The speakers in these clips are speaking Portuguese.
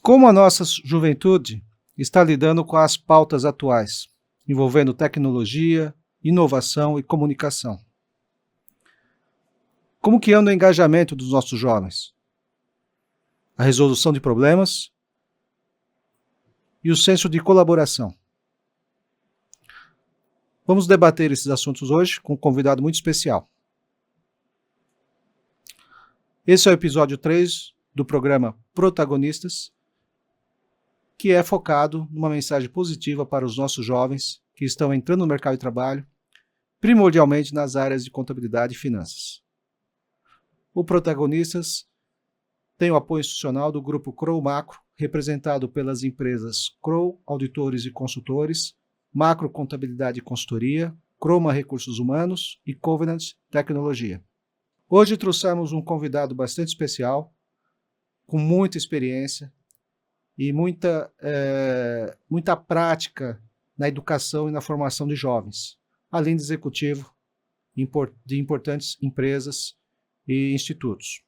Como a nossa juventude está lidando com as pautas atuais, envolvendo tecnologia, inovação e comunicação? Como que anda o engajamento dos nossos jovens? A resolução de problemas e o senso de colaboração. Vamos debater esses assuntos hoje com um convidado muito especial. Esse é o episódio 3 do programa Protagonistas, que é focado numa mensagem positiva para os nossos jovens que estão entrando no mercado de trabalho, primordialmente nas áreas de contabilidade e finanças. O Protagonistas tem o apoio institucional do Grupo Crow Macro, representado pelas empresas Crow Auditores e Consultores, Macro Contabilidade e Consultoria, Croma Recursos Humanos e Covenant Tecnologia. Hoje trouxemos um convidado bastante especial, com muita experiência e muita prática na educação e na formação de jovens, além de executivo de importantes empresas e institutos.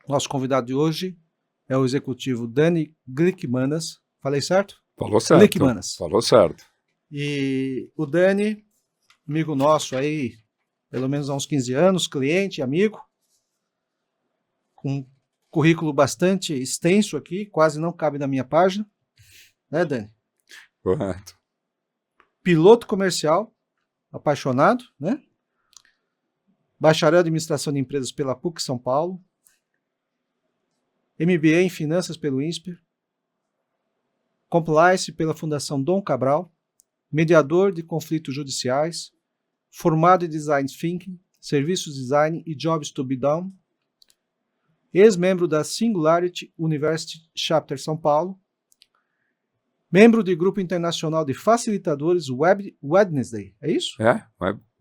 Nosso convidado de hoje é o executivo Dani Glickmanas. Falei certo? Falou certo. Glickmanas. Falou certo. E o Dani, amigo nosso aí, pelo menos há uns 15 anos, cliente, amigo, com um currículo bastante extenso aqui, quase não cabe na minha página, né, Dani? Correto. Piloto comercial, apaixonado, né? Bacharel em Administração de Empresas pela PUC São Paulo, MBA em Finanças pelo INSPER, Compliance pela Fundação Dom Cabral, mediador de conflitos judiciais, formado em Design Thinking, Serviços Design e Jobs to be Done, ex-membro da Singularity University Chapter São Paulo, membro do Grupo Internacional de Facilitadores Wednesday, é isso? É,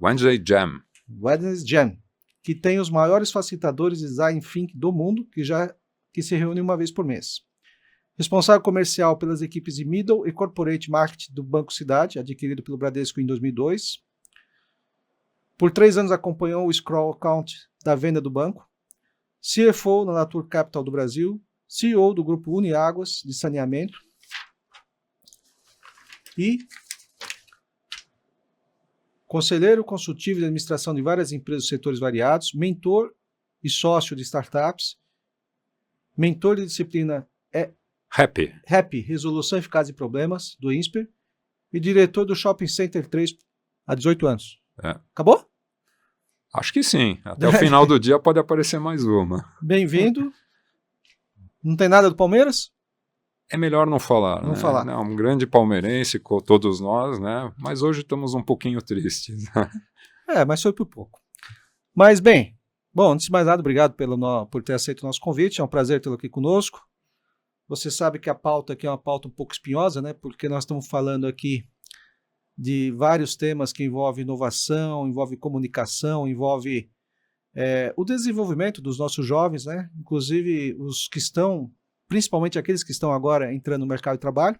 Wednesday Jam. Wednesday Jam, que tem os maiores facilitadores de Design Thinking do mundo, que se reúnem uma vez por mês. Responsável comercial pelas equipes de Middle e Corporate Marketing do Banco Cidade, adquirido pelo Bradesco em 2002. Por 3 anos acompanhou o Scroll Account da venda do banco. CFO na Latour Capital do Brasil. CEO do Grupo Uniáguas de Saneamento. E conselheiro consultivo de administração de várias empresas dos setores variados. Mentor e sócio de startups. Mentor de disciplina Happy, Resolução Eficaz de Problemas, do INSPER, e diretor do Shopping Center 3 há 18 anos. É. Acabou? Acho que sim. Até o final do dia pode aparecer mais uma. Bem-vindo. Não tem nada do Palmeiras? É melhor não falar. Não né? falar. Não, um grande palmeirense, todos nós, né? Mas hoje estamos um pouquinho tristes. Mas foi por pouco. Mas, bem, antes de mais nada, obrigado por ter aceito o nosso convite. É um prazer tê-lo aqui conosco. Você sabe que a pauta aqui é uma pauta um pouco espinhosa, né? Porque nós estamos falando aqui de vários temas que envolvem inovação, envolve comunicação, envolve o desenvolvimento dos nossos jovens, né? Inclusive os que estão, principalmente aqueles que estão agora entrando no mercado de trabalho.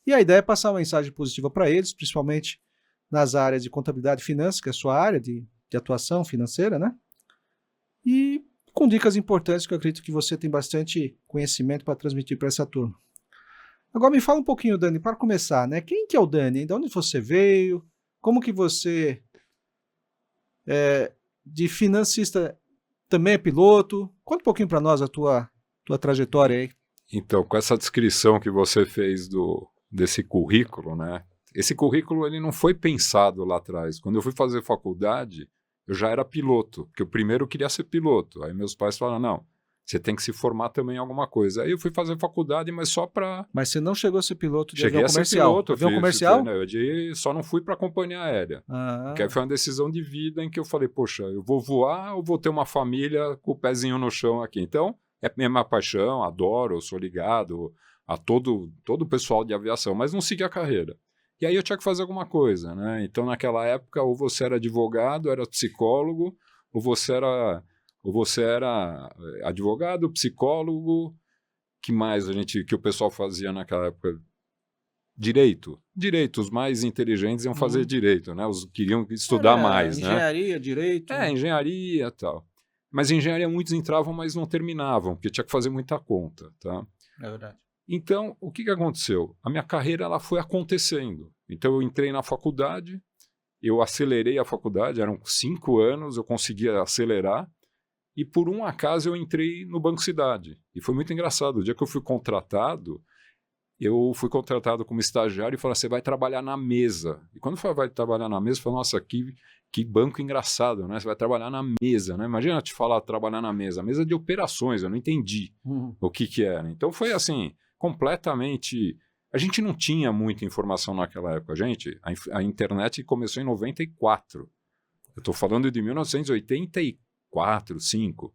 E a ideia é passar uma mensagem positiva para eles, principalmente nas áreas de contabilidade e finanças, que é a sua área de atuação financeira, né? E com dicas importantes que eu acredito que você tem bastante conhecimento para transmitir para essa turma. Agora me fala um pouquinho, Dani, para começar, né? Quem que é o Dani? De onde você veio? Como que você, de financista, também é piloto? Conta um pouquinho para nós a tua trajetória aí. Então, com essa descrição que você fez desse currículo, né? Esse currículo ele não foi pensado lá atrás. Quando eu fui fazer faculdade, eu já era piloto, porque eu primeiro queria ser piloto. Aí meus pais falaram, não, você tem que se formar também em alguma coisa. Aí eu fui fazer faculdade, mas só para... Mas você não chegou a ser piloto de Cheguei avião comercial? Piloto, Avião comercial? Eu só não fui para a companhia aérea. Porque aí foi uma decisão de vida em que eu falei, poxa, eu vou voar ou vou ter uma família com o pezinho no chão aqui? Então, é a minha paixão, adoro, sou ligado a todo o pessoal de aviação, mas não segui a carreira. E aí eu tinha que fazer alguma coisa, né? Então, naquela época, ou você era advogado, era psicólogo, ou você era advogado, psicólogo, que mais que o pessoal fazia naquela época? Direito. Os mais inteligentes iam fazer direito, né? Os queriam estudar mais, engenharia, né? direito. Engenharia e tal. Mas em engenharia muitos entravam, mas não terminavam, porque tinha que fazer muita conta, tá? É verdade. Então, o que aconteceu? A minha carreira ela foi acontecendo. Então, eu entrei na faculdade, eu acelerei a faculdade, eram 5 anos, eu conseguia acelerar, e por um acaso eu entrei no Banco Cidade. E foi muito engraçado. O dia que eu fui contratado como estagiário e falaram, você vai trabalhar na mesa. E quando eu falei, vai trabalhar na mesa, eu falei, nossa, que banco engraçado, né? Você vai trabalhar na mesa, né? Imagina te falar trabalhar na mesa de operações, eu não entendi o que era. Então foi assim, completamente... A gente não tinha muita informação naquela época. A internet começou em 94. Eu estou falando de 1984, 5.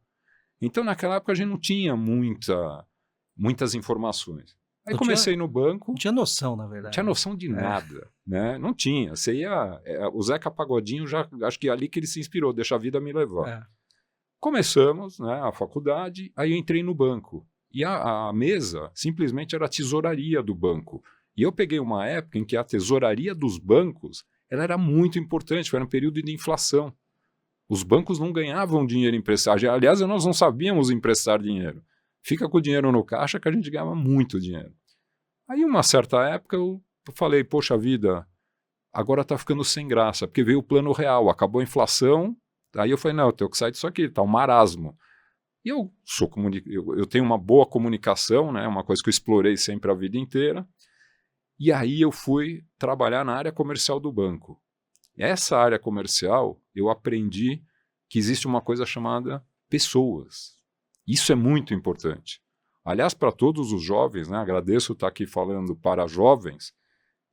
Então naquela época a gente não tinha muitas informações. Aí comecei no banco. Não tinha noção, na verdade. Não tinha noção de nada, né? Não tinha. Você ia... o Zeca Pagodinho, acho que é ali que ele se inspirou, deixa a vida me levar. Começamos, né, a faculdade, aí eu entrei no banco. E a mesa simplesmente era a tesouraria do banco. E eu peguei uma época em que a tesouraria dos bancos ela era muito importante, era um período de inflação. Os bancos não ganhavam dinheiro emprestado. Aliás, nós não sabíamos emprestar dinheiro. Fica com o dinheiro no caixa que a gente ganhava muito dinheiro. Aí, uma certa época, eu falei, poxa vida, agora está ficando sem graça, porque veio o plano real, acabou a inflação. Aí eu falei, não, eu tenho que sair disso aqui, está um marasmo. E eu tenho uma boa comunicação, né, uma coisa que eu explorei sempre a vida inteira. E aí eu fui trabalhar na área comercial do banco. Essa área comercial, eu aprendi que existe uma coisa chamada pessoas. Isso é muito importante. Aliás, para todos os jovens, né, agradeço estar aqui falando para jovens,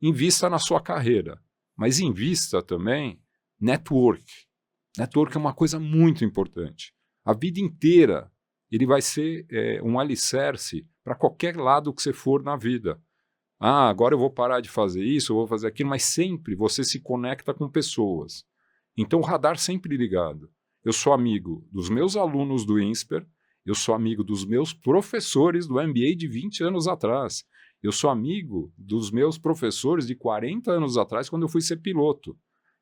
invista na sua carreira, mas invista também network. Network é uma coisa muito importante. A vida inteira ele vai ser um alicerce para qualquer lado que você for na vida. Ah, agora eu vou parar de fazer isso, eu vou fazer aquilo, mas sempre você se conecta com pessoas. Então o radar sempre ligado. Eu sou amigo dos meus alunos do INSPER, eu sou amigo dos meus professores do MBA de 20 anos atrás, eu sou amigo dos meus professores de 40 anos atrás quando eu fui ser piloto.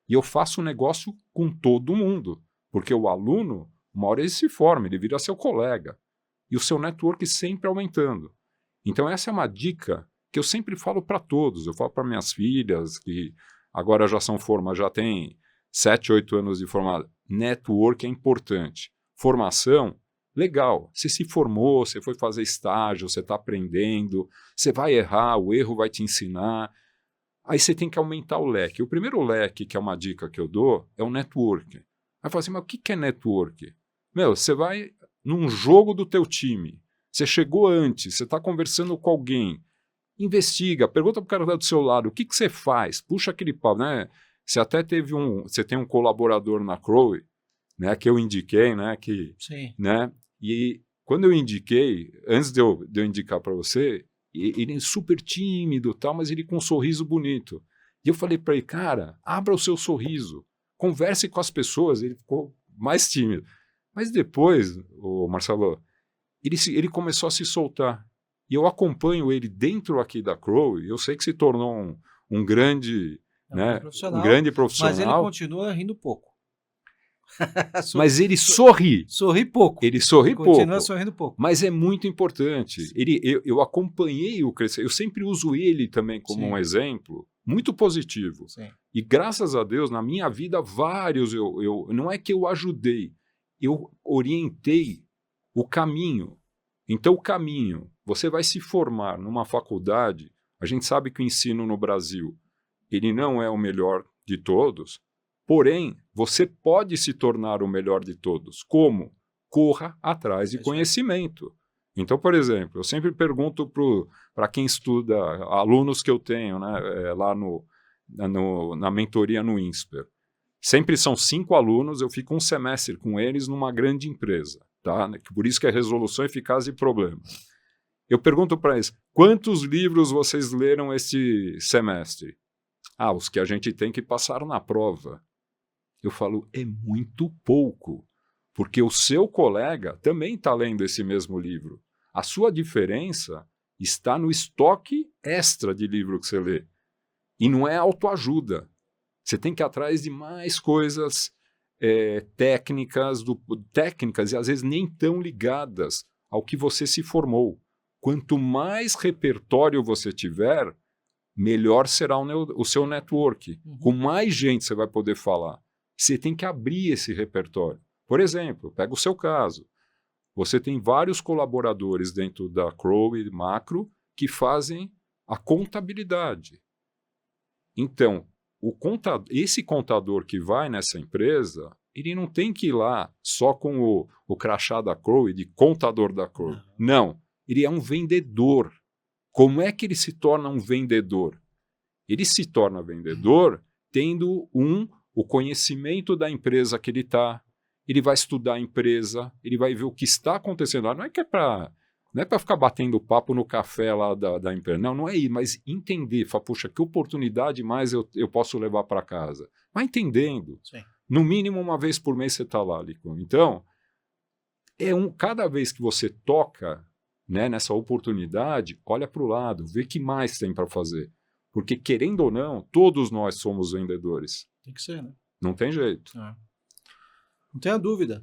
E eu faço negócio com todo mundo, porque o aluno, uma hora ele se forma, ele vira seu colega. E o seu network sempre aumentando. Então essa é uma dica que eu sempre falo para todos. Eu falo para minhas filhas, que agora já são formadas, já têm 7, 8 anos de formada. Network é importante. Formação, legal. Você se formou, você foi fazer estágio, você está aprendendo, você vai errar, o erro vai te ensinar. Aí você tem que aumentar o leque. O primeiro leque, que é uma dica que eu dou, é o network. Aí fala assim, mas o que é network? Meu, você vai num jogo do teu time, você chegou antes, você está conversando com alguém, investiga, pergunta para o cara do seu lado, o que você faz? Puxa aquele pau, né? Você até você tem um colaborador na Crowe, né, que eu indiquei, né, Sim. Né, e quando eu indiquei, antes de eu indicar para você, ele é super tímido, tal, mas ele com um sorriso bonito. E eu falei para ele, cara, abra o seu sorriso, converse com as pessoas. Ele ficou mais tímido. Mas depois, Marcelo, ele começou a se soltar. E eu acompanho ele dentro aqui da Crowe, eu sei que se tornou um grande, né, um grande profissional. Mas ele continua rindo pouco. Mas ele sorri. Sorri pouco. Ele sorri pouco. Continua sorrindo pouco. Mas é muito importante. Eu acompanhei o crescimento. Eu sempre uso ele também como um exemplo muito positivo. Sim. E graças a Deus, na minha vida, vários não é que eu ajudei, eu orientei o caminho. Então, o caminho, você vai se formar numa faculdade, a gente sabe que o ensino no Brasil, ele não é o melhor de todos, porém, você pode se tornar o melhor de todos. Como? Corra atrás de conhecimento. Então, por exemplo, eu sempre pergunto para quem estuda, alunos que eu tenho, né, lá na mentoria no INSPER. Sempre são 5 alunos, eu fico um semestre com eles numa grande empresa. Tá? Por isso que é resolução eficaz de problemas. Eu pergunto para eles, quantos livros vocês leram este semestre? Ah, os que a gente tem que passar na prova. Eu falo, é muito pouco, porque o seu colega também está lendo esse mesmo livro. A sua diferença está no estoque extra de livro que você lê. E não é autoajuda. Você tem que ir atrás de mais coisas técnicas e às vezes nem tão ligadas ao que você se formou. Quanto mais repertório você tiver, melhor será o seu network. Com mais gente você vai poder falar. Você tem que abrir esse repertório. Por exemplo, pega o seu caso. Você tem vários colaboradores dentro da Crowe e Macro que fazem a contabilidade. Então, esse contador que vai nessa empresa, ele não tem que ir lá só com o crachá da Crowe, de contador da Crowe. Não, ele é um vendedor. Como é que ele se torna um vendedor? Ele se torna vendedor tendo o conhecimento da empresa que ele está. Ele vai estudar a empresa, ele vai ver o que está acontecendo lá. Não é para ficar batendo papo no café lá da empresa. Não é ir, mas entender. Falar, puxa, que oportunidade mais eu posso levar para casa? Vai entendendo. Sim. No mínimo uma vez por mês você está lá, Lico. Então, cada vez que você toca, né, nessa oportunidade, olha para o lado, vê o que mais tem para fazer. Porque, querendo ou não, todos nós somos vendedores. Tem que ser, né? Não tem jeito. Não tenha dúvida.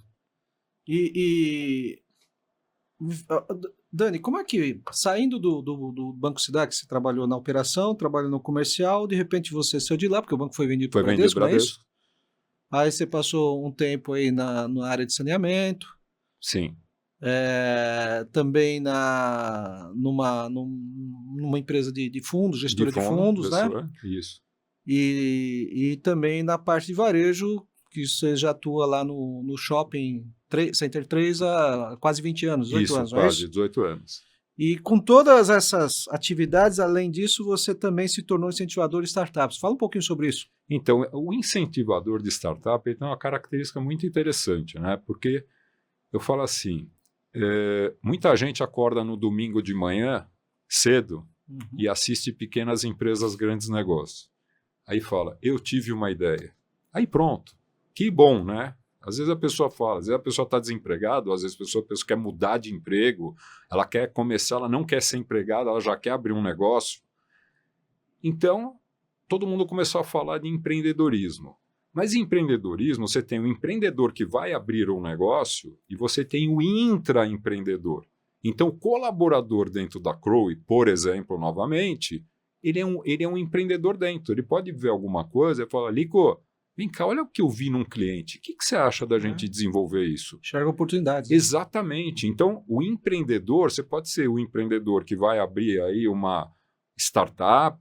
Dani, como é que, saindo do Banco Cidade, que você trabalhou na operação, trabalhou no comercial, de repente você saiu de lá, porque o banco foi vendido para o Bradesco, não é isso? Aí você passou um tempo aí na área de saneamento. Sim. Também numa empresa de fundos, gestora de fundos, né? Isso. E também na parte de varejo, que você já atua lá no Shopping Center 3 há quase 20 anos, 18 anos, não é isso? Quase 18 anos. E com todas essas atividades, além disso, você também se tornou incentivador de startups. Fala um pouquinho sobre isso. Então, o incentivador de startup ele tem uma característica muito interessante, né? Porque eu falo assim, muita gente acorda no domingo de manhã, cedo, e assiste Pequenas Empresas, Grandes Negócios. Aí fala, eu tive uma ideia. Aí pronto. Que bom, né? Às vezes a pessoa fala, às vezes a pessoa está desempregada, às vezes a pessoa quer mudar de emprego, ela quer começar, ela não quer ser empregada, ela já quer abrir um negócio. Então, todo mundo começou a falar de empreendedorismo. Mas em empreendedorismo, você tem o empreendedor que vai abrir um negócio e você tem o intraempreendedor. Então, o colaborador dentro da Crowe, por exemplo, novamente, ele é um empreendedor dentro. Ele pode ver alguma coisa e falar, Lico, vem cá, olha o que eu vi num cliente. O que você acha da gente desenvolver isso? Enxerga oportunidades. Exatamente. Então, o empreendedor, você pode ser o empreendedor que vai abrir aí uma startup,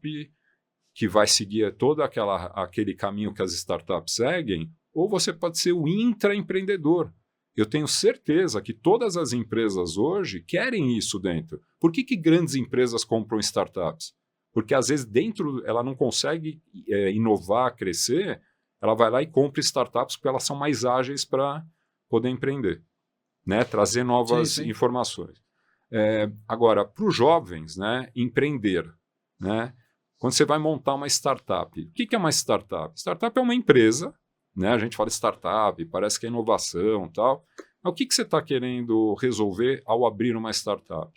que vai seguir todo aquele caminho que as startups seguem, ou você pode ser o intraempreendedor. Eu tenho certeza que todas as empresas hoje querem isso dentro. Por que grandes empresas compram startups? Porque às vezes dentro ela não consegue inovar, crescer, ela vai lá e compra startups porque elas são mais ágeis para poder empreender, né? Trazer novas informações. Agora, para os jovens, né, empreender, né? Quando você vai montar uma startup, o que é uma startup? Startup é uma empresa, né? A gente fala startup, parece que é inovação e tal. Mas o que você está querendo resolver ao abrir uma startup?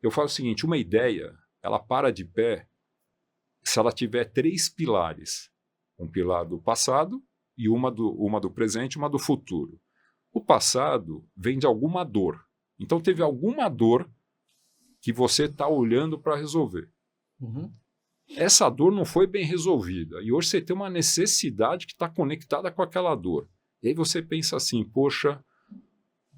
Eu falo o seguinte, uma ideia, ela para de pé se ela tiver 3 pilares. Um pilar do passado e uma do presente e uma do futuro. O passado vem de alguma dor. Então teve alguma dor que você está olhando para resolver. Essa dor não foi bem resolvida. E hoje você tem uma necessidade que está conectada com aquela dor. E aí você pensa assim, poxa,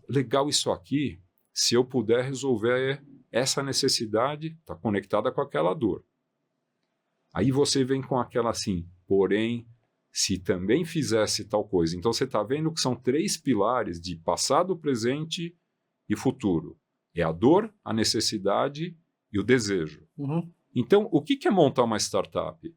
legal isso aqui, se eu puder resolver essa necessidade, está conectada com aquela dor. Aí você vem com aquela assim, porém, se também fizesse tal coisa. Então você está vendo que são 3 pilares de passado, presente e futuro. É a dor, a necessidade e o desejo. Então, o que é montar uma startup?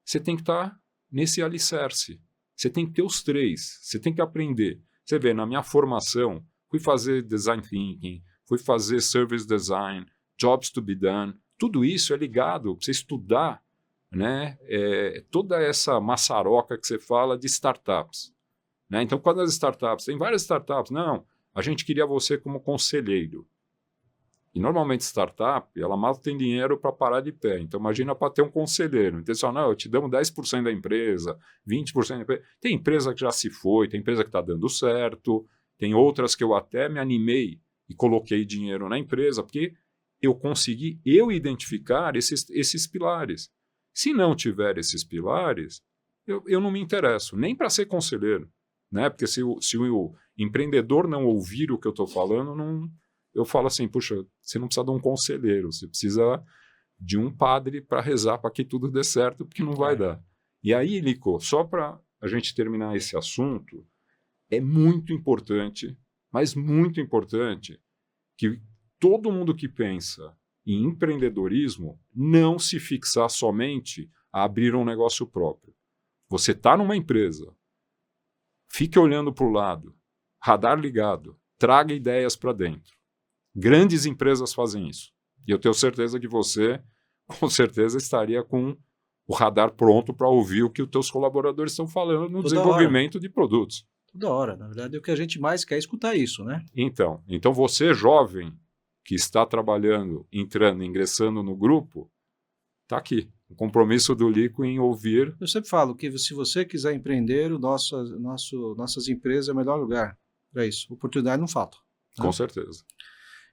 Você tem que estar nesse alicerce. Você tem que ter os 3. Você tem que aprender. Você vê, na minha formação, fui fazer design thinking, fui fazer service design, jobs to be done. Tudo isso é ligado para você estudar, né, toda essa maçaroca que você fala de startups. Né? Então, quando as startups, tem várias startups, não, a gente queria você como conselheiro. E normalmente startup, ela mal tem dinheiro para parar de pé. Então imagina para ter um conselheiro. Então você fala, não, eu te damos 10% da empresa, 20% da empresa. Tem empresa que já se foi, tem empresa que está dando certo, tem outras que eu até me animei e coloquei dinheiro na empresa, porque eu consegui identificar esses pilares. Se não tiver esses pilares, eu não me interesso, nem para ser conselheiro. Né? Porque se o empreendedor não ouvir o que eu estou falando, eu falo assim, puxa, você não precisa de um conselheiro, você precisa de um padre para rezar para que tudo dê certo, porque não vai dar. E aí, Lico, só para a gente terminar esse assunto, é muito importante, mas muito importante, que todo mundo que pensa em empreendedorismo não se fixar somente a abrir um negócio próprio. Você está numa empresa, fique olhando para o lado, radar ligado, traga ideias para dentro. Grandes empresas fazem isso. E eu tenho certeza que você, com certeza, estaria com o radar pronto para ouvir o que os teus colaboradores estão falando no desenvolvimento de produtos. Toda hora. Na verdade, o que a gente mais quer é escutar isso, né? Então você, jovem, que está trabalhando, ingressando no grupo, está aqui. O compromisso do Lico em ouvir. Eu sempre falo que se você quiser empreender, nossas empresas é o melhor lugar para isso. Oportunidade não falta. Né? Com certeza.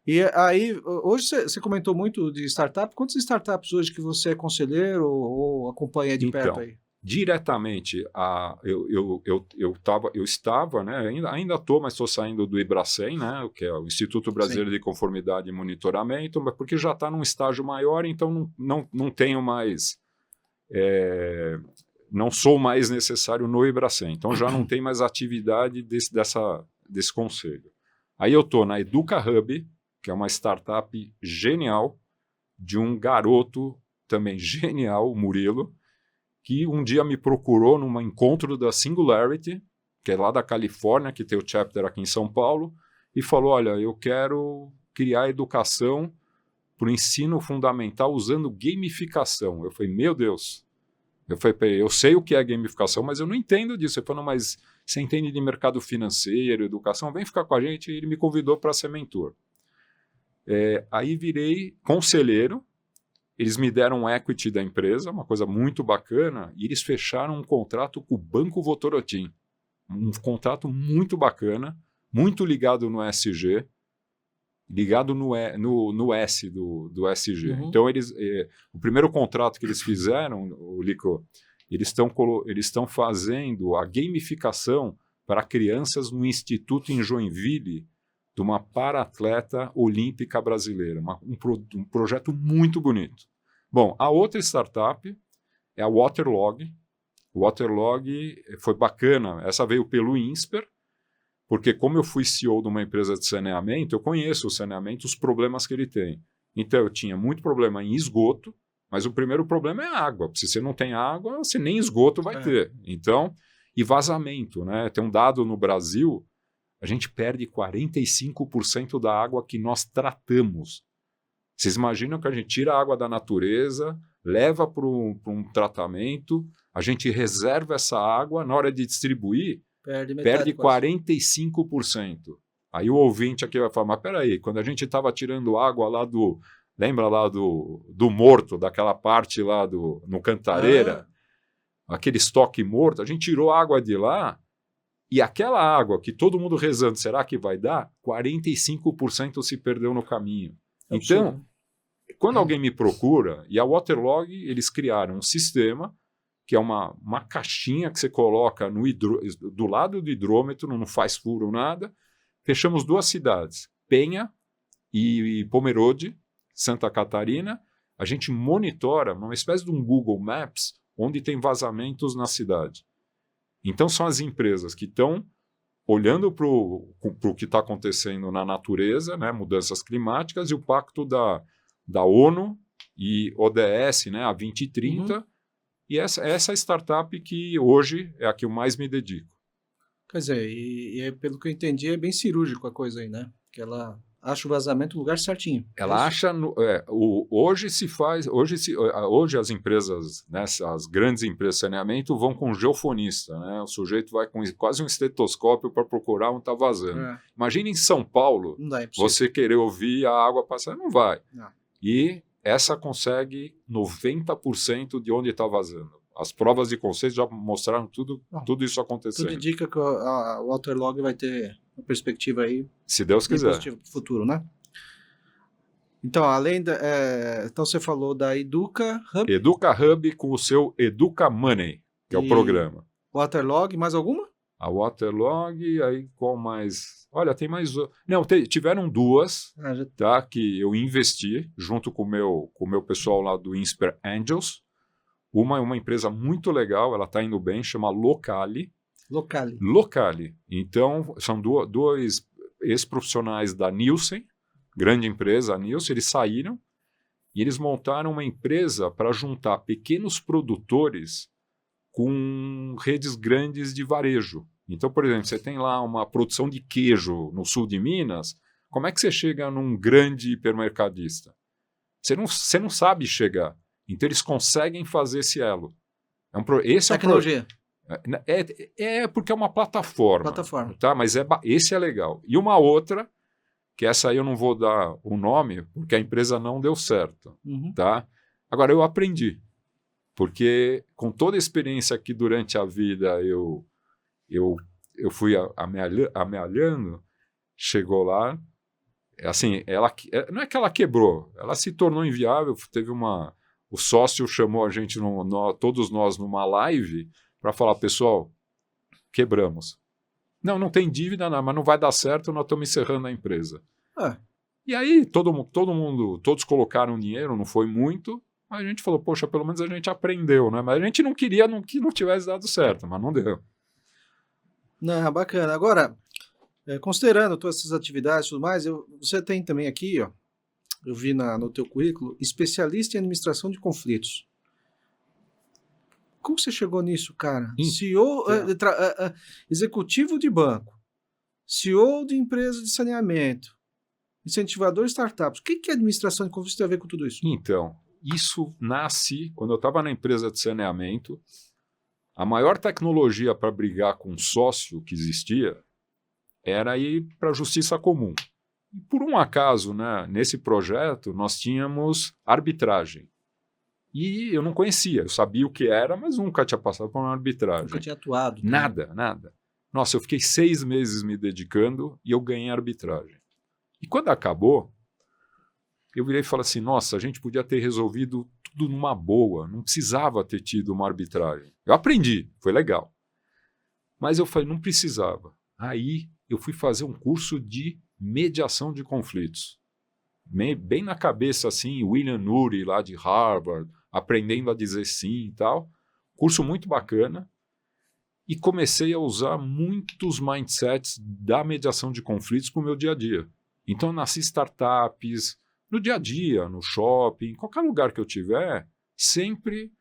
E aí, hoje você comentou muito de startup. Quantas startups hoje que você é conselheiro ou acompanha de perto aí? Diretamente, eu estava, né, ainda estou, mas estou saindo do IBRACEM, né, que é o Instituto Brasileiro de Conformidade e Monitoramento, mas porque já está num estágio maior, então não tenho mais, não sou mais necessário no IBRACEM, então já não tem mais atividade desse conselho. Aí eu estou na Educa Hub, que é uma startup genial, de um garoto também genial, o Murilo, que um dia me procurou num encontro da Singularity, que é lá da Califórnia, que tem o chapter aqui em São Paulo, e falou, olha, eu quero criar educação para o ensino fundamental usando gamificação. Eu falei, meu Deus. Eu falei, eu sei o que é gamificação, mas eu não entendo disso. Ele falou, mas você entende de mercado financeiro, educação, vem ficar com a gente. E ele me convidou para ser mentor. Aí virei conselheiro. Eles me deram um equity da empresa, uma coisa muito bacana, e eles fecharam um contrato com o Banco Votorantim. Um contrato muito bacana, muito ligado no SG, ligado no S do SG. Uhum. Então, o primeiro contrato que eles fizeram, o Lico, eles estão fazendo a gamificação para crianças no Instituto em Joinville, de uma para-atleta olímpica brasileira. Um projeto muito bonito. Bom, a outra startup é a Waterlog. O Waterlog foi bacana. Essa veio pelo INSPER, porque como eu fui CEO de uma empresa de saneamento, eu conheço o saneamento, os problemas que ele tem. Então, eu tinha muito problema em esgoto, mas o primeiro problema é a água. Se você não tem água, você nem esgoto vai ter. Então, e vazamento, né? Tem um dado no Brasil, a gente perde 45% da água que nós tratamos. Vocês imaginam que a gente tira a água da natureza, leva para um tratamento, a gente reserva essa água, na hora de distribuir, perde 45%. Aí o ouvinte aqui vai falar, mas peraí, quando a gente estava tirando água lá lembra lá do morto, daquela parte lá no Cantareira, aquele estoque morto, a gente tirou água de lá, e aquela água que todo mundo rezando, será que vai dar? 45% se perdeu no caminho. Então, quando alguém me procura, e a Waterlog, eles criaram um sistema, que é uma caixinha que você coloca do lado do hidrômetro, não faz furo, nada. Fechamos 2 cidades, Penha e Pomerode, Santa Catarina. A gente monitora, uma espécie de um Google Maps, onde tem vazamentos na cidade. Então, são as empresas que estão olhando para o que está acontecendo na natureza, né, mudanças climáticas, e o pacto da ONU e ODS, né, a 2030, e essa startup que hoje é a que eu mais me dedico. Quer dizer, e pelo que eu entendi, é bem cirúrgico a coisa aí, né? Que ela acha o vazamento no lugar certinho. Ela acha... hoje hoje as empresas, né, as grandes empresas de saneamento vão com geofonista, né? O sujeito vai com quase um estetoscópio para procurar onde está vazando. Imagina em São Paulo, você querer ouvir a água passar, não vai. Não. E essa consegue 90% de onde está vazando. As provas de conceito já mostraram tudo isso acontecendo. Tudo indica que a Waterlog vai ter uma perspectiva aí. Se Deus quiser. Positiva para o futuro, né? Então, então você falou da Educa Hub. Educa Hub com o seu Educa Money, que é o programa. Waterlog, mais alguma? A Waterlog, aí qual mais? Olha, tem mais... Não, tiveram duas, tá, que eu investi junto com o meu pessoal lá do Insper Angels. Uma é uma empresa muito legal, ela está indo bem, chama Locali. Locali. Então, são dois ex-profissionais da Nielsen, grande empresa, a Nielsen, eles saíram e eles montaram uma empresa para juntar pequenos produtores com redes grandes de varejo. Então, por exemplo, você tem lá uma produção de queijo no sul de Minas, como é que você chega num grande hipermercadista? Você não sabe chegar. Então, eles conseguem fazer esse elo. Esse tecnologia. É porque é uma plataforma. Tá? Mas esse é legal. E uma outra, que essa aí eu não vou dar o nome, porque a empresa não deu certo. Tá? Agora, eu aprendi. Porque com toda a experiência que durante a vida eu fui amealhando, chegou lá, assim, não é que ela quebrou, ela se tornou inviável, o sócio chamou a gente, todos nós, numa live, para falar, pessoal, quebramos. Não tem dívida, não, mas não vai dar certo, nós estamos encerrando a empresa. E aí, todos colocaram dinheiro, não foi muito, mas a gente falou, poxa, pelo menos a gente aprendeu, né? Mas a gente não queria que não tivesse dado certo, mas não deu. Não, bacana. Agora, considerando todas essas atividades e tudo mais, você tem também aqui, ó, eu vi no teu currículo, especialista em administração de conflitos. Como você chegou nisso, cara? CEO, executivo de banco, CEO de empresa de saneamento, incentivador de startups. O que administração de conflitos tem a ver com tudo isso? Então, isso nasce quando eu estava na empresa de saneamento. A maior tecnologia para brigar com um sócio que existia era ir para a justiça comum. E por um acaso, né, nesse projeto, nós tínhamos arbitragem. E eu não conhecia, eu sabia o que era, mas nunca tinha passado por uma arbitragem. Nunca tinha atuado. Nada. Nossa, eu fiquei 6 meses me dedicando e eu ganhei arbitragem. E quando acabou, eu virei e falei assim, nossa, a gente podia ter resolvido tudo numa boa, não precisava ter tido uma arbitragem. Eu aprendi, foi legal. Mas eu falei, não precisava. Aí eu fui fazer um curso de mediação de conflitos. Bem na cabeça, assim, William Ury, lá de Harvard, aprendendo a dizer sim e tal. Curso muito bacana. E comecei a usar muitos mindsets da mediação de conflitos para o meu dia a dia. Então, eu nasci startups, no dia a dia, no shopping, em qualquer lugar que eu tiver, sempre...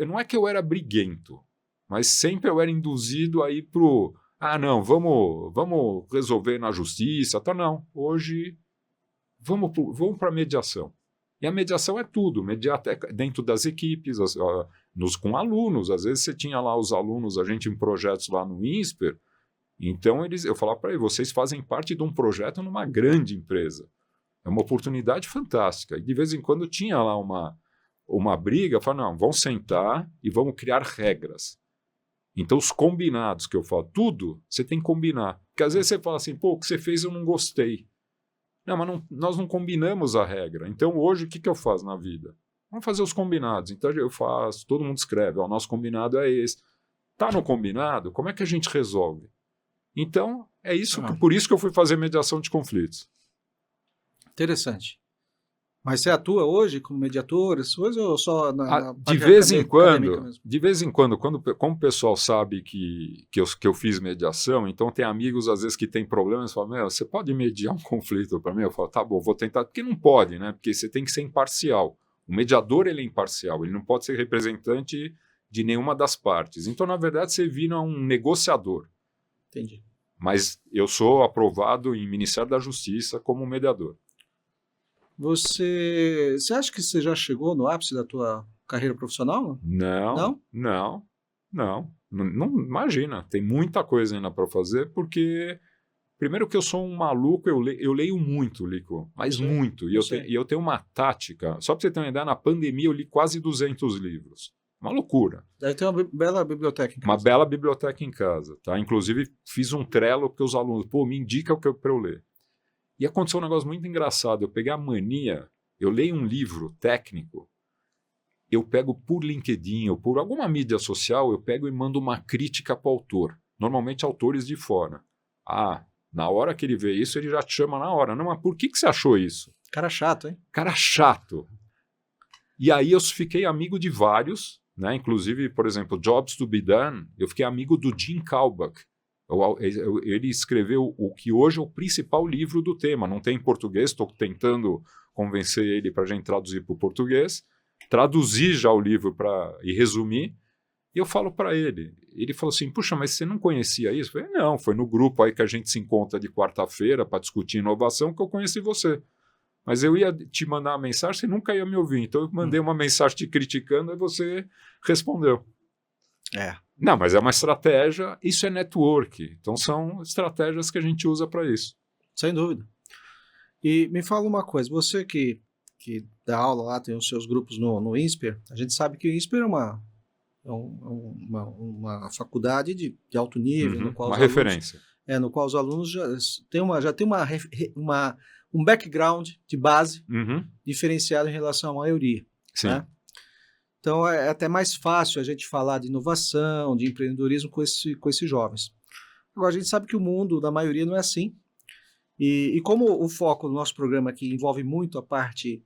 não é que eu era briguento, mas sempre eu era induzido a ir pro... não, vamos resolver na justiça, tá? Não, hoje vamos para a mediação. E a mediação é tudo, mediar dentro das equipes, com alunos. Às vezes você tinha lá os alunos, a gente em projetos lá no INSPER, então eu falava para eles, vocês fazem parte de um projeto numa grande empresa. É uma oportunidade fantástica. E de vez em quando tinha lá uma briga, eu falava, não, vamos sentar e vamos criar regras. Então os combinados que eu falo, tudo você tem que combinar. Porque às vezes você fala assim, pô, o que você fez eu não gostei. Não, mas nós não combinamos a regra. Então hoje o que eu faço na vida? Vamos fazer os combinados. Então eu faço, todo mundo escreve, o nosso combinado é esse. Tá no combinado? Como é que a gente resolve? Então é isso, por isso que eu fui fazer mediação de conflitos. Interessante. Mas você atua hoje como mediador, ou só de vez em quando, como o pessoal sabe que eu fiz mediação, então tem amigos às vezes que tem problemas, falam, você pode mediar um conflito para mim? Eu falo, tá bom, vou tentar, porque não pode, né? Porque você tem que ser imparcial. O mediador, ele é imparcial, ele não pode ser representante de nenhuma das partes. Então, na verdade, você vira um negociador. Entendi. Mas eu sou aprovado em Ministério da Justiça como mediador. Você acha que você já chegou no ápice da tua carreira profissional? Não. Não, imagina, tem muita coisa ainda para fazer, porque primeiro que eu sou um maluco, eu leio muito, Lico, mas muito, e eu tenho uma tática, só para você ter uma ideia, na pandemia eu li quase 200 livros, uma loucura. Deve ter uma bela biblioteca em casa. Uma bela biblioteca em casa, tá? Inclusive fiz um Trello porque os alunos, me indica o que para eu ler. E aconteceu um negócio muito engraçado. Eu peguei a mania eu leio um livro técnico, eu pego por LinkedIn ou por alguma mídia social, eu pego e mando uma crítica para o autor. Normalmente autores de fora. Na hora que ele vê isso, ele já te chama na hora. Não, mas por que você achou isso? Cara chato, hein? Cara chato. E aí eu fiquei amigo de vários, né? Inclusive, por exemplo, Jobs to be Done, eu fiquei amigo do Jim Kalbach. Ele escreveu o que hoje é o principal livro do tema. Não tem em português, estou tentando convencer ele para a gente traduzir para o português. Traduzi já o livro e resumir. E eu falo para ele. Ele falou assim, puxa, mas você não conhecia isso? Eu falei, não, foi no grupo aí que a gente se encontra de quarta-feira para discutir inovação que eu conheci você. Mas eu ia te mandar uma mensagem, você nunca ia me ouvir. Então eu mandei uma mensagem te criticando e você respondeu. Não, mas é uma estratégia, isso é network. Então são estratégias que a gente usa para isso. Sem dúvida. E me fala uma coisa, você que dá aula lá, tem os seus grupos no INSPER, a gente sabe que o INSPER é uma faculdade de alto nível, no qual uma referência. No qual os alunos já tem um background de base diferenciado em relação à maioria. Sim. Né? Então é até mais fácil a gente falar de inovação, de empreendedorismo com esses jovens. Agora, a gente sabe que o mundo da maioria não é assim. E como o foco do nosso programa aqui envolve muito a parte,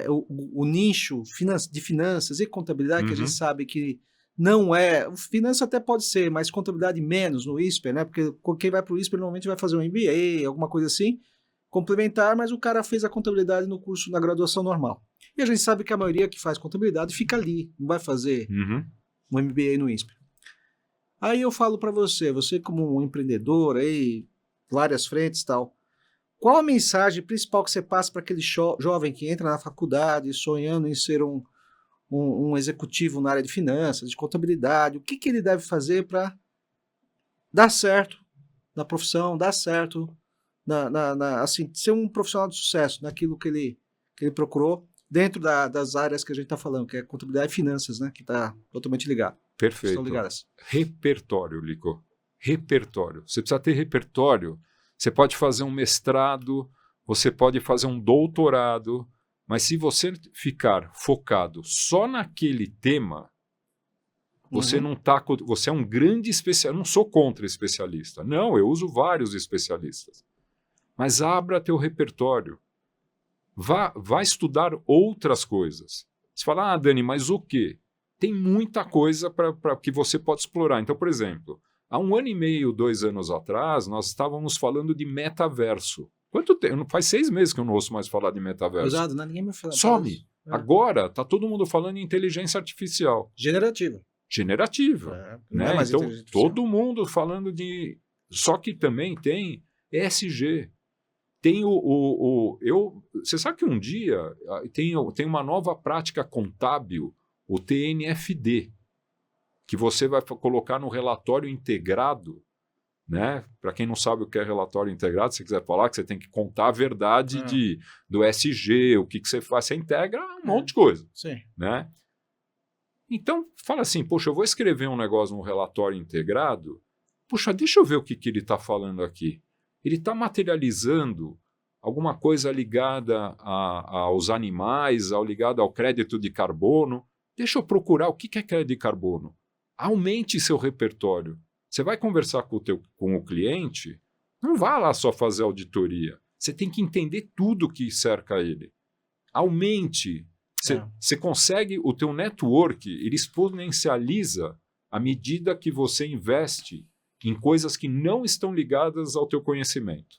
o nicho de finanças e contabilidade, que a gente sabe que não é... Finança até pode ser, mas contabilidade menos no ISPER, né? Porque quem vai para o ISPER normalmente vai fazer um MBA, alguma coisa assim, complementar, mas o cara fez a contabilidade no curso, na graduação normal. E a gente sabe que a maioria que faz contabilidade fica ali, não vai fazer um MBA no ISPER. Aí eu falo para você como um empreendedor aí, várias frentes e tal, qual a mensagem principal que você passa para aquele jovem que entra na faculdade sonhando em ser um executivo na área de finanças, de contabilidade? O que ele deve fazer para dar certo na profissão, dar certo, assim, ser um profissional de sucesso naquilo que ele procurou, dentro das áreas que a gente está falando, que é contabilidade e finanças, né, que está totalmente ligado. Perfeito. Estão ligadas. Repertório, Lico. Repertório. Você precisa ter repertório. Você pode fazer um mestrado, você pode fazer um doutorado, mas se você ficar focado só naquele tema, você não tá, você é um grande especialista. Eu não sou contra especialista. Não, eu uso vários especialistas. Mas abra teu repertório. Vá estudar outras coisas. Você fala, Dani, mas o quê? Tem muita coisa para que você pode explorar. Então, por exemplo, há 1 ano e meio, 2 anos atrás, nós estávamos falando de metaverso. Quanto tempo? Faz 6 meses que eu não ouço mais falar de metaverso. Exato, ninguém me fala. Some. Agora está todo mundo falando em inteligência artificial. Generativa. Né? Então, todo mundo falando de... Só que também tem ESG. Tem você sabe que um dia tem uma nova prática contábil, o TNFD, que você vai colocar no relatório integrado, né? Para quem não sabe o que é relatório integrado, se você quiser falar que você tem que contar a verdade do ESG, o que você faz, você integra um monte de coisa. Sim. Né? Então, fala assim, poxa, eu vou escrever um negócio num relatório integrado, puxa, deixa eu ver o que ele está falando aqui. Ele está materializando alguma coisa ligada aos animais, ligada ao crédito de carbono. Deixa eu procurar o que é crédito de carbono. Aumente seu repertório. Você vai conversar com o cliente, não vá lá só fazer auditoria. Você tem que entender tudo que cerca ele. Aumente. Você consegue, o teu network, ele exponencializa à medida que você investe em coisas que não estão ligadas ao teu conhecimento.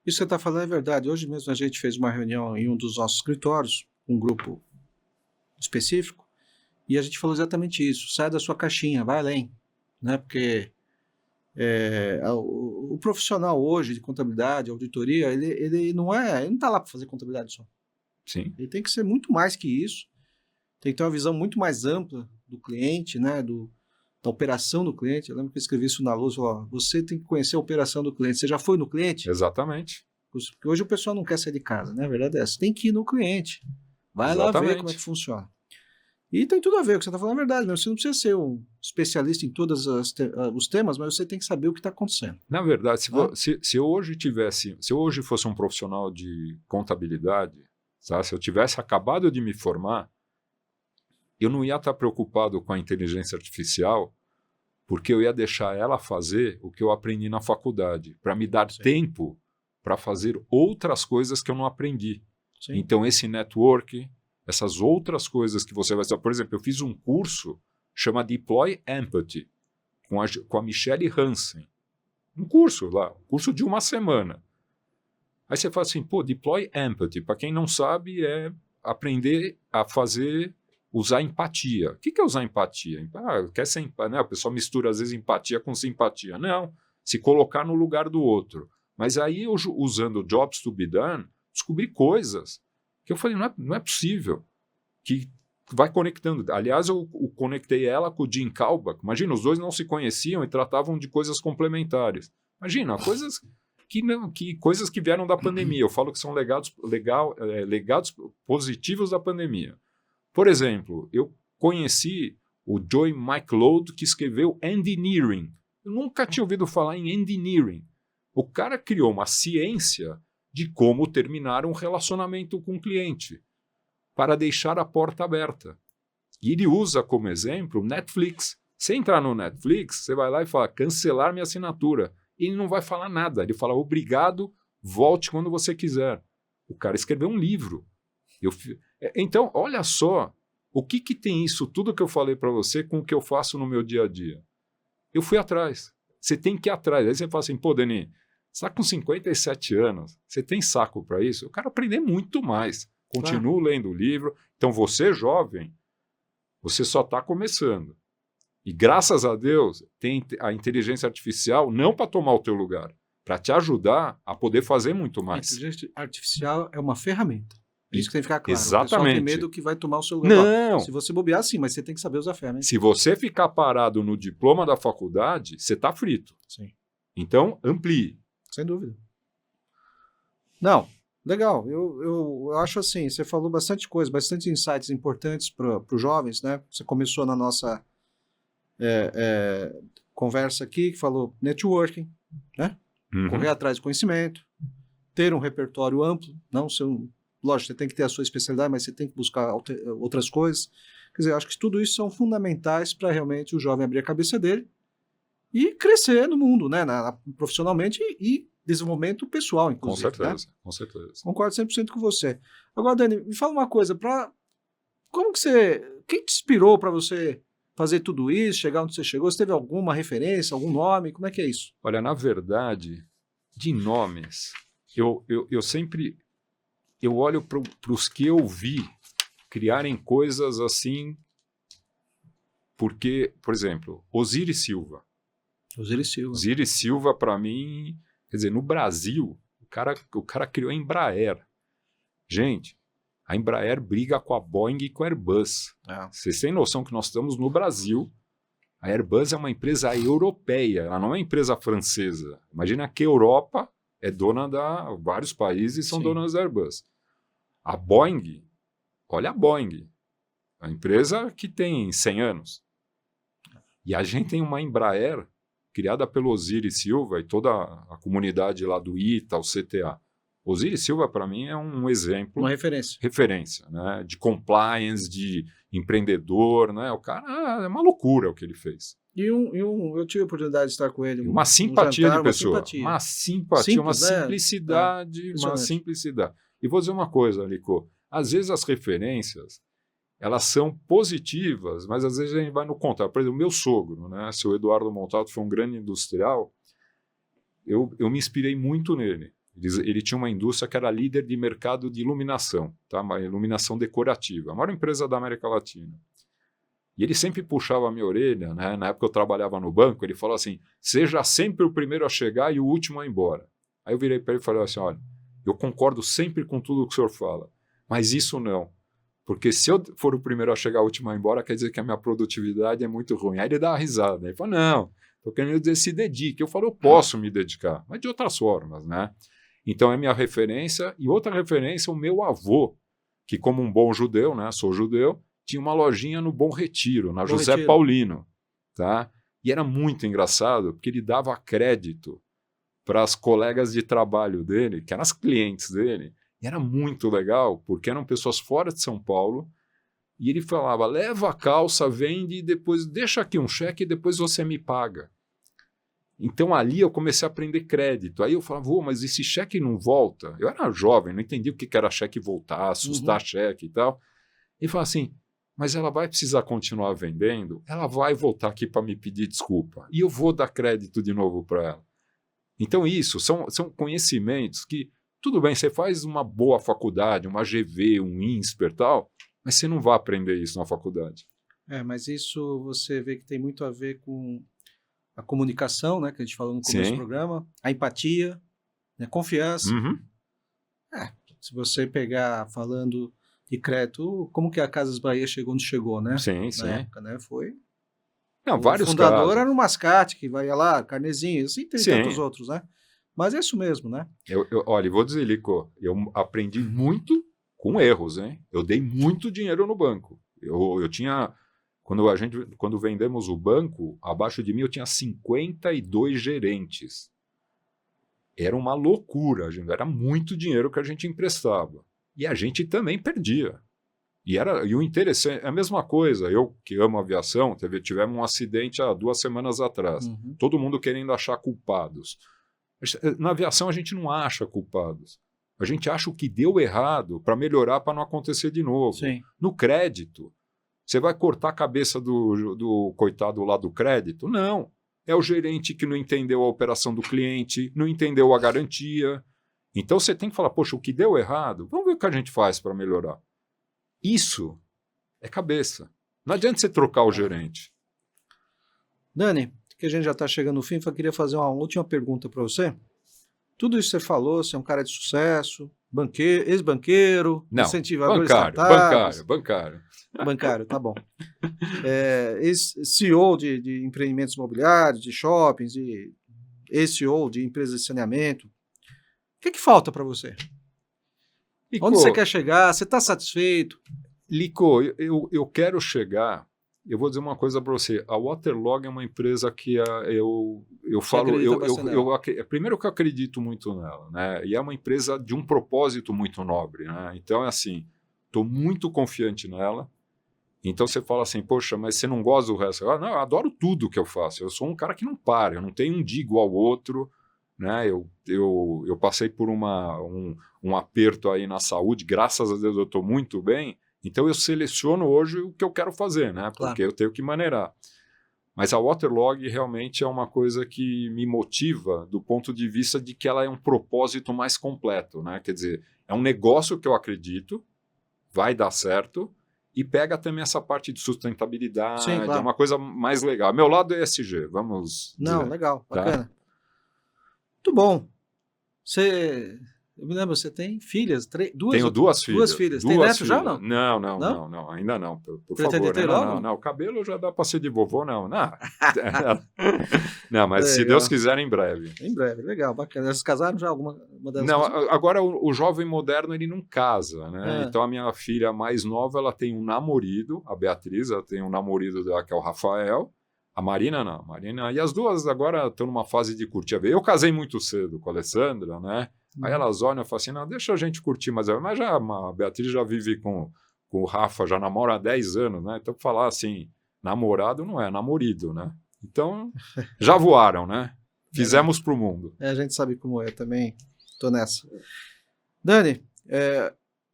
Isso que você está falando é verdade. Hoje mesmo a gente fez uma reunião em um dos nossos escritórios, um grupo específico, e a gente falou exatamente isso. Sai da sua caixinha, vai além. Né? Porque o profissional hoje de contabilidade, auditoria, ele não está lá para fazer contabilidade só. Sim. Ele tem que ser muito mais que isso. Tem que ter uma visão muito mais ampla do cliente, né? Da operação do cliente. Eu lembro que eu escrevi isso na Luz. Você tem que conhecer a operação do cliente. Você já foi no cliente? Exatamente. Porque hoje o pessoal não quer sair de casa, né? A verdade é essa. Tem que ir no cliente. Vai lá ver como é que funciona. E tem tudo a ver, o que você está falando é verdade, né? Você não precisa ser um especialista em todos os temas, mas você tem que saber o que está acontecendo. Na verdade, se eu hoje fosse um profissional de contabilidade, Tá? Se eu tivesse acabado de me formar, eu não ia estar preocupado com a inteligência artificial, porque eu ia deixar ela fazer o que eu aprendi na faculdade, para me dar tempo para fazer outras coisas que eu não aprendi. Sim. Então, esse network, essas outras coisas que você vai fazer. Por exemplo, eu fiz um curso chama Deploy Empathy, com a Michelle Hansen. Um curso lá, um curso de 1 semana. Aí você fala assim, Deploy Empathy, para quem não sabe, é aprender a usar empatia. O que é usar empatia? Quer ser, né? O pessoal mistura às vezes empatia com simpatia. Não, se colocar no lugar do outro. Mas aí eu, usando Jobs to be Done, descobri coisas que eu falei, não é possível, que vai conectando. Aliás, eu conectei ela com o Jim Kalbach. Imagina, os dois não se conheciam e tratavam de coisas complementares. Imagina, coisas que vieram da pandemia. Eu falo que são legados positivos da pandemia. Por exemplo, eu conheci o Joy McLeod, que escreveu Engineering. Eu nunca tinha ouvido falar em Engineering. O cara criou uma ciência de como terminar um relacionamento com o cliente, para deixar a porta aberta. E ele usa como exemplo Netflix. Você entrar no Netflix, você vai lá e fala, cancelar minha assinatura. Ele não vai falar nada. Ele fala, obrigado, volte quando você quiser. O cara escreveu um livro. Então, olha só, o que tem isso tudo que eu falei para você com o que eu faço no meu dia a dia? Eu fui atrás. Você tem que ir atrás. Aí você fala assim, Denis, você está com 57 anos, você tem saco para isso? Eu quero aprender muito mais. Continuo lendo o livro. Então, você, jovem, você só está começando. E, graças a Deus, tem a inteligência artificial não para tomar o teu lugar, para te ajudar a poder fazer muito mais. A inteligência artificial é uma ferramenta. Isso que tem que ficar claro. Exatamente. O pessoal tem medo que vai tomar o seu lugar. Não. Se você bobear, sim, mas você tem que saber usar a ferramenta. Se você ficar parado no diploma da faculdade, você está frito. Sim. Então, amplie. Sem dúvida. Não, legal. Eu acho assim, você falou bastante coisa, bastante insights importantes para os jovens, né? Você começou na nossa conversa aqui, que falou networking, né? Uhum. Correr atrás de conhecimento, ter um repertório amplo, não ser um... Lógico, você tem que ter a sua especialidade, mas você tem que buscar outras coisas. Quer dizer, eu acho que tudo isso são fundamentais para realmente o jovem abrir a cabeça dele e crescer no mundo, né? Profissionalmente e desenvolvimento pessoal, inclusive. Com certeza, né? Com certeza. Concordo 100% com você. Agora, Dani, me fala uma coisa, quem te inspirou para você fazer tudo isso, chegar onde você chegou? Você teve alguma referência, algum nome? Como é que é isso? Olha, na verdade, de nomes, eu sempre... Eu olho para os que eu vi criarem coisas assim, porque, por exemplo, Osiris Silva. Osiris Silva, para mim, quer dizer, no Brasil, o cara criou a Embraer. Gente, a Embraer briga com a Boeing e com a Airbus. Vocês têm noção que nós estamos no Brasil. A Airbus é uma empresa europeia, ela não é uma empresa francesa. Imagina que a Europa é dona vários países são donas da Airbus. A Boeing, olha a Boeing, a empresa que tem 100 anos. E a gente tem uma Embraer criada pelo Osiris Silva e toda a comunidade lá do ITA, o CTA. Osiris Silva, para mim, é um exemplo. Uma referência. Referência, né? De compliance, de empreendedor, né? O cara é uma loucura o que ele fez. Eu tive a oportunidade de estar com ele. Uma simpatia jantar, de pessoa. Uma simpatia. Simples, uma simplicidade. Uma simplicidade. E vou dizer uma coisa, Lico. Às vezes as referências, elas são positivas, mas às vezes a gente vai no contrário. Por exemplo, o meu sogro, né? Seu Eduardo Montalto, foi um grande industrial. Eu me inspirei muito nele. Ele tinha uma indústria que era líder de mercado de iluminação, tá? Uma iluminação decorativa. A maior empresa da América Latina. E ele sempre puxava a minha orelha, né? Na época eu trabalhava no banco, ele falou assim, seja sempre o primeiro a chegar e o último a ir embora. Aí eu virei para ele e falei assim, olha, eu concordo sempre com tudo que o senhor fala, mas isso não. Porque se eu for o primeiro a chegar, o último a ir embora, quer dizer que a minha produtividade é muito ruim. Aí ele dá uma risada. Ele fala, não, estou querendo dizer, se dedique. Eu falo, eu posso me dedicar, mas de outras formas, né? Então é minha referência. E outra referência, o meu avô, que como um bom judeu, né? Sou judeu, tinha uma lojinha no Bom Retiro, na José Paulino. Tá? E era muito engraçado, porque ele dava crédito para as colegas de trabalho dele, que eram as clientes dele, E era muito legal, porque eram pessoas fora de São Paulo, e ele falava, leva a calça, vende, e depois deixa aqui um cheque e depois você me paga. Então ali eu comecei a aprender crédito. Aí eu falava, mas esse cheque não volta? Eu era jovem, não entendia o que era cheque voltar, assustar cheque e tal. E falava assim, mas ela vai precisar continuar vendendo, ela vai voltar aqui para me pedir desculpa. E eu vou dar crédito de novo para ela. Então isso são conhecimentos que, tudo bem, você faz uma boa faculdade, uma GV, um INSPER e tal, mas você não vai aprender isso na faculdade. Mas isso você vê que tem muito a ver com a comunicação, né, que a gente falou no começo do programa, a empatia, né, confiança. Se você pegar falando de crédito, como que a Casas Bahia chegou onde chegou, né? Sim. Na época, né? Foi... Não, vários casos. O fundador casos. era o Mascate, que vai lá, Carnezinho, assim, tem tantos outros, né? Mas é isso mesmo, né? Olha, vou dizer, Lico, eu aprendi muito com erros, hein? Eu dei muito dinheiro no banco. Eu tinha... Quando vendemos o banco, abaixo de mim eu tinha 52 gerentes. Era uma loucura, era muito dinheiro que a gente emprestava. E a gente também perdia. E o interessante, é a mesma coisa, eu que amo aviação, tivemos um acidente há 2 semanas atrás. Todo mundo querendo achar culpados. Na aviação a gente não acha culpados. A gente acha o que deu errado para melhorar, para não acontecer de novo. Sim. No crédito, você vai cortar a cabeça do coitado lá do crédito? Não. É o gerente que não entendeu a operação do cliente, não entendeu a garantia. Então você tem que falar, poxa, o que deu errado? Vamos ver o que a gente faz para melhorar. Isso é cabeça. Não adianta você trocar o gerente. Dani, que a gente já está chegando no fim, eu queria fazer uma última pergunta para você. Tudo isso que você falou, você é um cara de sucesso, ex-banqueiro, incentivador de startups. Bancário, tá bom. Ex-CEO de empreendimentos imobiliários, de shoppings, ex-CEO de empresas de saneamento. O que falta para você? Lico, onde você quer chegar? Você está satisfeito? Lico, eu quero chegar. Eu vou dizer uma coisa para você. A Waterlog é uma empresa que eu falo. Primeiro que eu acredito muito nela, né? E é uma empresa de um propósito muito nobre, né? Então, é assim, estou muito confiante nela. Então você fala assim, poxa, mas você não gosta do resto? Não, eu adoro tudo que eu faço. Eu sou um cara que não para, eu não tenho um dia igual ao outro. Né? Eu passei por um aperto aí na saúde, graças a Deus eu estou muito bem, então eu seleciono hoje o que eu quero fazer, né? Porque eu tenho que maneirar. Mas a Waterlog realmente é uma coisa que me motiva do ponto de vista de que ela é um propósito mais completo, né? Quer dizer, é um negócio que eu acredito, vai dar certo, e pega também essa parte de sustentabilidade. Sim, claro. É uma coisa mais legal. Meu lado é ESG, vamos dizer. Legal, bacana. Tá? Muito bom. Eu me lembro, você tem filhas? Tenho duas filhas. Duas filhas. Tem neto já ou não? Não, ainda não. Por favor. Não, o cabelo já dá para ser de vovô, não. Não, mas se Deus quiser, em breve. Em breve, legal, bacana. Elas casaram já? Uma delas não, agora o jovem moderno, ele não casa, né? Então a minha filha mais nova, ela tem um namorado, a Beatriz, ela tem um namorado dela, que é o Rafael. A Marina não, e as duas agora estão numa fase de curtir a vida. Eu casei muito cedo com a Alessandra, né? Aí elas olham e falam assim, não, deixa a gente curtir, mas já a Beatriz já vive com o Rafa, já namora há 10 anos, né? Então falar assim, namorado não é, namorido, né? Então, já voaram, né? Fizemos pro mundo. A gente sabe como é, também tô nessa. Dani,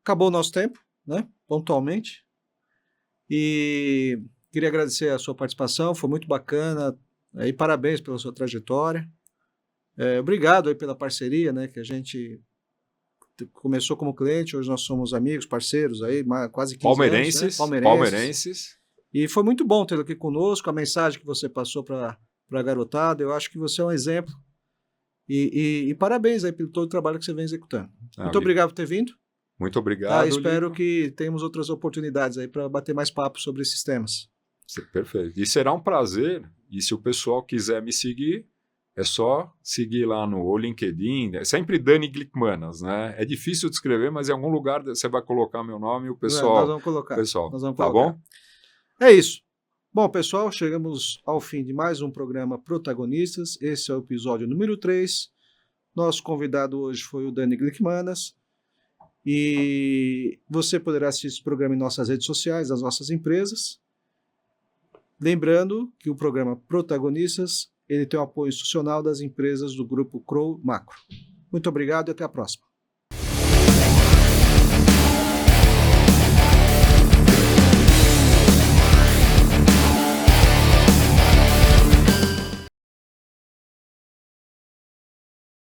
acabou o nosso tempo, né? Pontualmente. E queria agradecer a sua participação, foi muito bacana, e parabéns pela sua trajetória. Obrigado aí pela parceria, né, que a gente começou como cliente, hoje nós somos amigos, parceiros aí, quase 15 anos. Né? Palmeirenses. E foi muito bom tê-lo aqui conosco, a mensagem que você passou para a garotada, eu acho que você é um exemplo. E parabéns aí pelo todo o trabalho que você vem executando. Muito obrigado por ter vindo. Muito obrigado. Espero que tenhamos outras oportunidades aí para bater mais papo sobre esses temas. Perfeito. E será um prazer. E se o pessoal quiser me seguir, é só seguir lá no LinkedIn. É sempre Dani Glickmanas, né? É difícil de escrever, mas em algum lugar você vai colocar meu nome e o pessoal... Nós vamos colocar. Nós vamos tá colocar. Bom? É isso. Bom, pessoal, chegamos ao fim de mais um programa Protagonistas. Esse é o episódio número 3. Nosso convidado hoje foi o Dani Glickmanas. E você poderá assistir esse programa em nossas redes sociais, das nossas empresas. Lembrando que o programa Protagonistas ele tem o apoio institucional das empresas do Grupo Crow Macro. Muito obrigado e até a próxima.